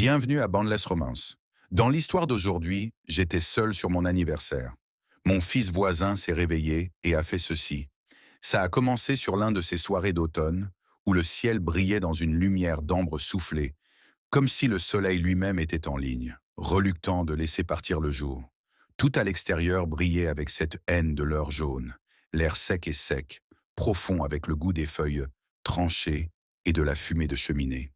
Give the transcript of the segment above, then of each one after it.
Bienvenue à Boundless Romance. Dans l'histoire d'aujourd'hui, j'étais seul sur mon anniversaire. Mon fils voisin s'est réveillé et a fait ceci. Ça a commencé sur l'un de ces soirées d'automne, où le ciel brillait dans une lumière d'ambre soufflée, comme si le soleil lui-même était en ligne, reluctant de laisser partir le jour. Tout à l'extérieur brillait avec cette haine de l'heure jaune, l'air sec et sec, profond avec le goût des feuilles tranchées et de la fumée de cheminée.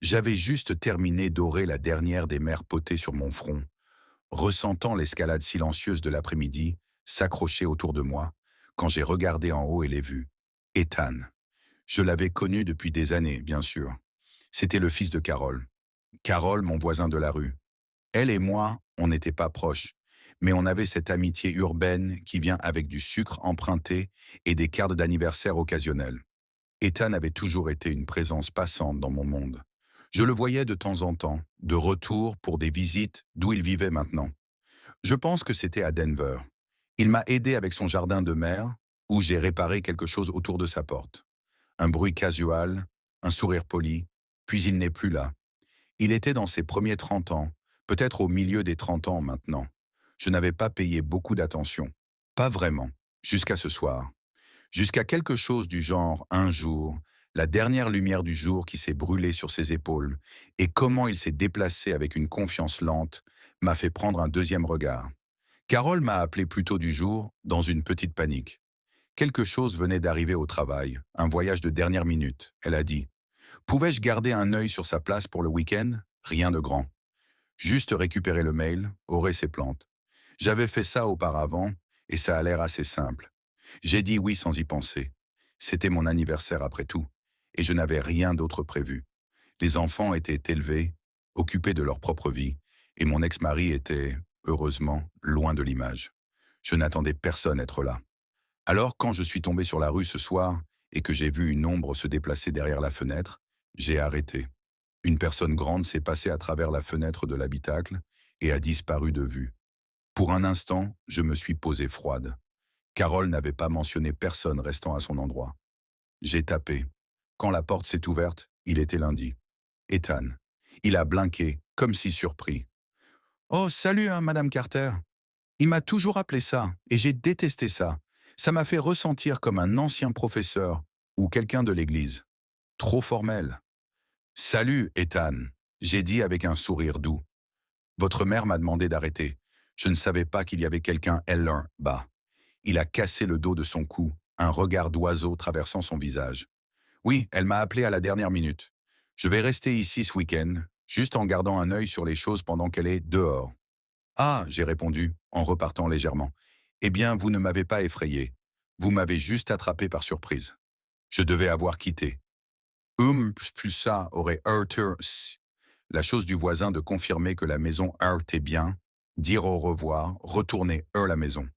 J'avais juste terminé d'orer la dernière des mers potées sur mon front, ressentant l'escalade silencieuse de l'après-midi s'accrocher autour de moi, quand j'ai regardé en haut et l'ai vu. Ethan. Je l'avais connu depuis des années, bien sûr. C'était le fils de Carole. Carole, mon voisin de la rue. Elle et moi, on n'était pas proches, mais on avait cette amitié urbaine qui vient avec du sucre emprunté et des cartes d'anniversaire occasionnelles. Ethan avait toujours été une présence passante dans mon monde. Je le voyais de temps en temps, de retour pour des visites d'où il vivait maintenant. Je pense que c'était à Denver. Il m'a aidé avec son jardin de mer, où j'ai réparé quelque chose autour de sa porte. Un bruit casual, un sourire poli, puis il n'est plus là. Il était dans ses premiers 30 ans, peut-être au milieu des 30 ans maintenant. Je n'avais pas payé beaucoup d'attention. Pas vraiment, jusqu'à ce soir. Jusqu'à quelque chose du genre, un jour, la dernière lumière du jour qui s'est brûlée sur ses épaules, et comment il s'est déplacé avec une confiance lente, m'a fait prendre un deuxième regard. Carole m'a appelé plus tôt du jour, dans une petite panique. Quelque chose venait d'arriver au travail, un voyage de dernière minute, elle a dit. Pouvais-je garder un œil sur sa place pour le week-end? Rien de grand. Juste récupérer le mail, aurait ses plantes. J'avais fait ça auparavant, et ça a l'air assez simple. J'ai dit oui sans y penser. C'était mon anniversaire après tout, et je n'avais rien d'autre prévu. Les enfants étaient élevés, occupés de leur propre vie, et mon ex-mari était, heureusement, loin de l'image. Je n'attendais personne être là. Alors, quand je suis tombé sur la rue ce soir, et que j'ai vu une ombre se déplacer derrière la fenêtre, j'ai arrêté. Une personne grande s'est passée à travers la fenêtre de l'habitacle et a disparu de vue. Pour un instant, je me suis posé froide. Carole n'avait pas mentionné personne restant à son endroit. J'ai tapé. Quand la porte s'est ouverte, il était lundi. Ethan. Il a blinqué, comme si surpris. «Oh, salut, hein, Madame Carter. Il m'a toujours appelé ça, et j'ai détesté ça. Ça m'a fait ressentir comme un ancien professeur ou quelqu'un de l'église. Trop formel.» «Salut, Ethan», j'ai dit avec un sourire doux. «Votre mère m'a demandé d'arrêter. Je ne savais pas qu'il y avait quelqu'un bas.» Il a cassé le dos de son cou, un regard d'oiseau traversant son visage. «Oui, elle m'a appelé à la dernière minute. Je vais rester ici ce week-end, juste en gardant un œil sur les choses pendant qu'elle est dehors.» «Ah», j'ai répondu, en repartant légèrement. «Eh bien, vous ne m'avez pas effrayé. Vous m'avez juste attrapé par surprise. Je devais avoir quitté. Plus ça aurait heurté la chose du voisin de confirmer que la maison heurtait bien, dire au revoir, retourner la maison.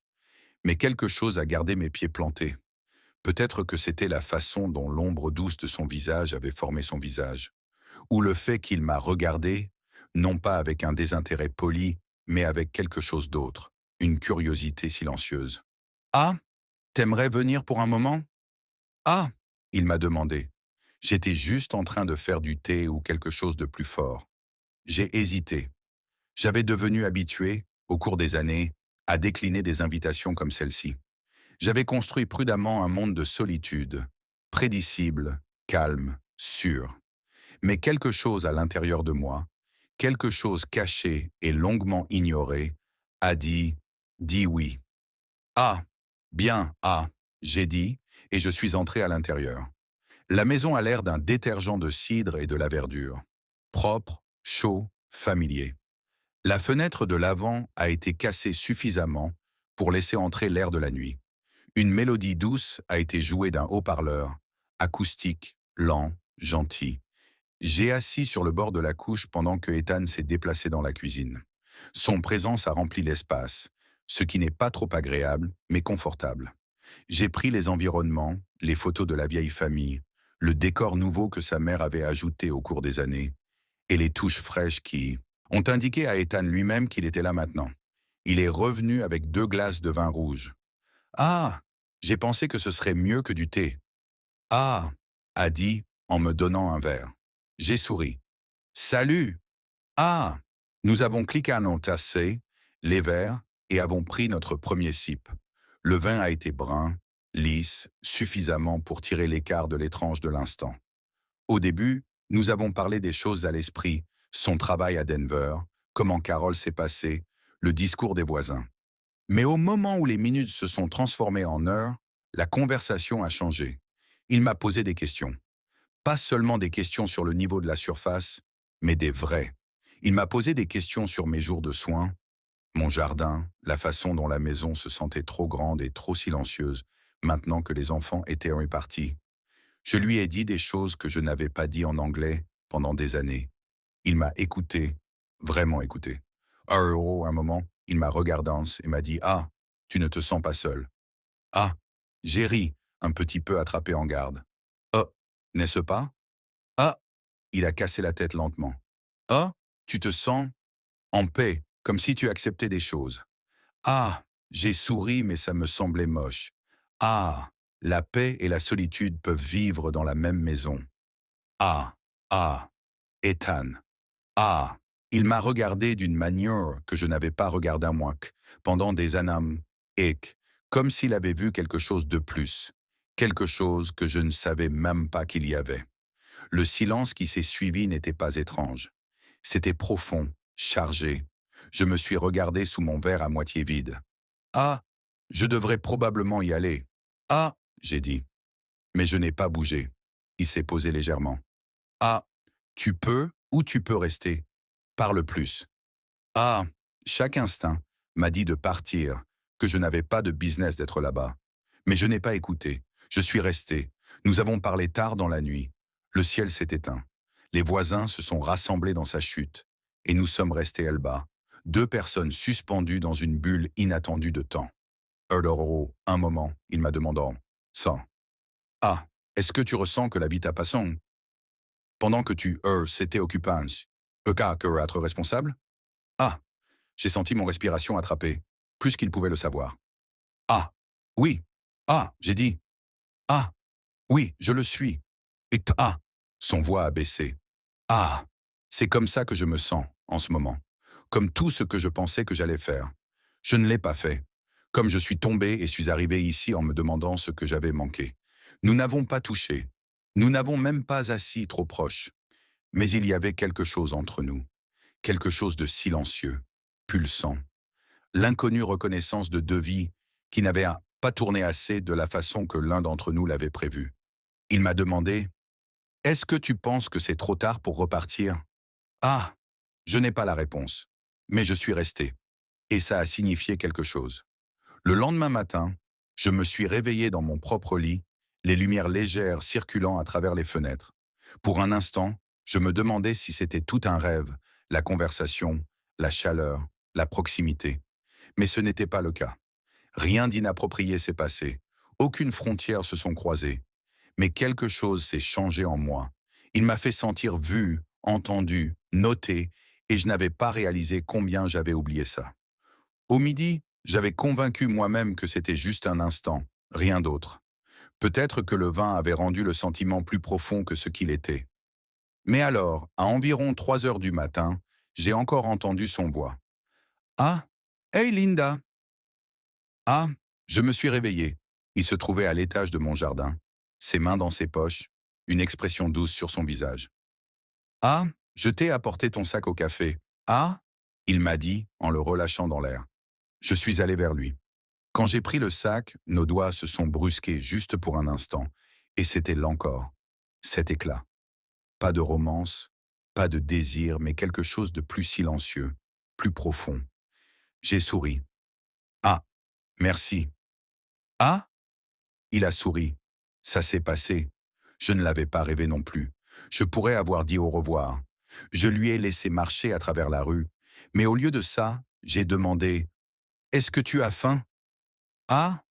Mais quelque chose a gardé mes pieds plantés. Peut-être que c'était la façon dont l'ombre douce de son visage avait formé son visage, ou le fait qu'il m'a regardé, non pas avec un désintérêt poli, mais avec quelque chose d'autre, une curiosité silencieuse. «Ah, t'aimerais venir pour un moment?» «Ah», il m'a demandé. J'étais juste en train de faire du thé ou quelque chose de plus fort. J'ai hésité. J'avais devenu habitué, au cours des années, à décliner des invitations comme celle-ci. J'avais construit prudemment un monde de solitude, prédicible, calme, sûr. Mais quelque chose à l'intérieur de moi, quelque chose caché et longuement ignoré, a dit oui. «Ah, bien, ah», j'ai dit, et je suis entré à l'intérieur. La maison a l'air d'un détergent de cidre et de la verdure. Propre, chaud, familier. La fenêtre de l'avant a été cassée suffisamment pour laisser entrer l'air de la nuit. Une mélodie douce a été jouée d'un haut-parleur, acoustique, lent, gentil. J'ai assis sur le bord de la couche pendant que Ethan s'est déplacé dans la cuisine. Son présence a rempli l'espace, ce qui n'est pas trop agréable, mais confortable. J'ai pris les environnements, les photos de la vieille famille, le décor nouveau que sa mère avait ajouté au cours des années, et les touches fraîches qui ont indiqué à Ethan lui-même qu'il était là maintenant. Il est revenu avec 2 glaces de vin rouge. «Ah, j'ai pensé que ce serait mieux que du thé.» «Ah», a dit en me donnant un verre. J'ai souri. «Salut!» Ah! Nous avons cliqué à nos tassés, les verres, et avons pris notre premier sip. Le vin a été brun, lisse, suffisamment pour tirer l'écart de l'étrange de l'instant. Au début, nous avons parlé des choses à l'esprit, son travail à Denver, comment Carole s'est passée, le discours des voisins. Mais au moment où les minutes se sont transformées en heures, la conversation a changé. Il m'a posé des questions. Pas seulement des questions sur le niveau de la surface, mais des vraies. Il m'a posé des questions sur mes jours de soins, mon jardin, la façon dont la maison se sentait trop grande et trop silencieuse maintenant que les enfants étaient répartis. Je lui ai dit des choses que je n'avais pas dit en anglais pendant des années. Il m'a écouté, vraiment écouté. Un moment, il m'a regardé et m'a dit « Ah, tu ne te sens pas seul. » Ah, j'ai ri, un petit peu attrapé en garde. Oh, n'est-ce pas? Ah, il a cassé la tête lentement. Ah, tu te sens en paix, comme si tu acceptais des choses. Ah, j'ai souri, mais ça me semblait moche. Ah, la paix et la solitude peuvent vivre dans la même maison. Ah, ah, Ethan. Ah, il m'a regardé d'une manière que je n'avais pas regardé à moi pendant des années, et comme s'il avait vu quelque chose de plus, quelque chose que je ne savais même pas qu'il y avait. Le silence qui s'est suivi n'était pas étrange. C'était profond, chargé. Je me suis regardé sous mon verre à moitié vide. Ah, je devrais probablement y aller. Ah, j'ai dit. Mais je n'ai pas bougé. Il s'est posé légèrement. Ah, tu peux ou tu peux rester. Parle plus. Ah, chaque instinct m'a dit de partir, que je n'avais pas de business d'être là-bas. Mais je n'ai pas écouté. Je suis resté. Nous avons parlé tard dans la nuit. Le ciel s'est éteint. Les voisins se sont rassemblés dans sa chute. Et nous sommes restés là-bas. Deux personnes suspendues dans une bulle inattendue de temps. Un moment, il m'a demandé. Ça. Ah, est-ce que tu ressens que la vie t'a passé? Pendant que c'était occupant. Que être responsable? Ah, j'ai senti mon respiration attrapée, plus qu'il pouvait le savoir. Ah, oui. Ah, j'ai dit. Ah, oui, je le suis. Son voix a baissé. Ah, c'est comme ça que je me sens en ce moment. Comme tout ce que je pensais que j'allais faire. Je ne l'ai pas fait. Comme je suis tombé et suis arrivé ici en me demandant ce que j'avais manqué. Nous n'avons pas touché. Nous n'avons même pas assis trop proches. Mais il y avait quelque chose entre nous. Quelque chose de silencieux, pulsant. L'inconnue reconnaissance de deux vies qui n'avaient pas tourné assez de la façon que l'un d'entre nous l'avait prévu. Il m'a demandé « Est-ce que tu penses que c'est trop tard pour repartir ?» Ah, je n'ai pas la réponse, mais je suis resté. Et ça a signifié quelque chose. Le lendemain matin, je me suis réveillé dans mon propre lit, les lumières légères circulant à travers les fenêtres. Pour un instant, je me demandais si c'était tout un rêve, la conversation, la chaleur, la proximité. Mais ce n'était pas le cas. Rien d'inapproprié s'est passé. Aucune frontière se sont croisées. Mais quelque chose s'est changé en moi. Il m'a fait sentir vu, entendu, noté, et je n'avais pas réalisé combien j'avais oublié ça. Au midi, j'avais convaincu moi-même que c'était juste un instant, rien d'autre. Peut-être que le vin avait rendu le sentiment plus profond que ce qu'il était. Mais alors, à environ 3 heures du matin, j'ai encore entendu son voix. « Ah, hey Linda !» Ah, je me suis réveillé. Il se trouvait à l'étage de mon jardin, ses mains dans ses poches, une expression douce sur son visage. « Ah, je t'ai apporté ton sac au café. Ah !» il m'a dit en le relâchant dans l'air. Je suis allé vers lui. Quand j'ai pris le sac, nos doigts se sont brusqués juste pour un instant, et c'était l'encore, cet éclat. Pas de romance, pas de désir, mais quelque chose de plus silencieux, plus profond. J'ai souri. « Ah, merci. » « Ah ?» Il a souri. Ça s'est passé. Je ne l'avais pas rêvé non plus. Je pourrais avoir dit au revoir. Je lui ai laissé marcher à travers la rue. Mais au lieu de ça, j'ai demandé « Est-ce que tu as faim ?»« Ah ?»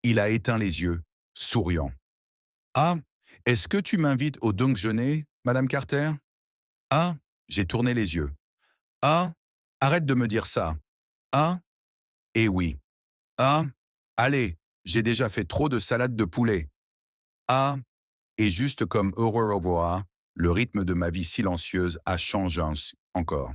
Il a éteint les yeux, souriant. « Ah, est-ce que tu m'invites au déjeuner, Madame Carter ?»« Ah ?» J'ai tourné les yeux. « Ah ?» Arrête de me dire ça. « Ah ?» Eh oui. « Ah ?» Allez, j'ai déjà fait trop de salade de poulet. Ah, et juste comme heureux au revoir, le rythme de ma vie silencieuse a changé encore.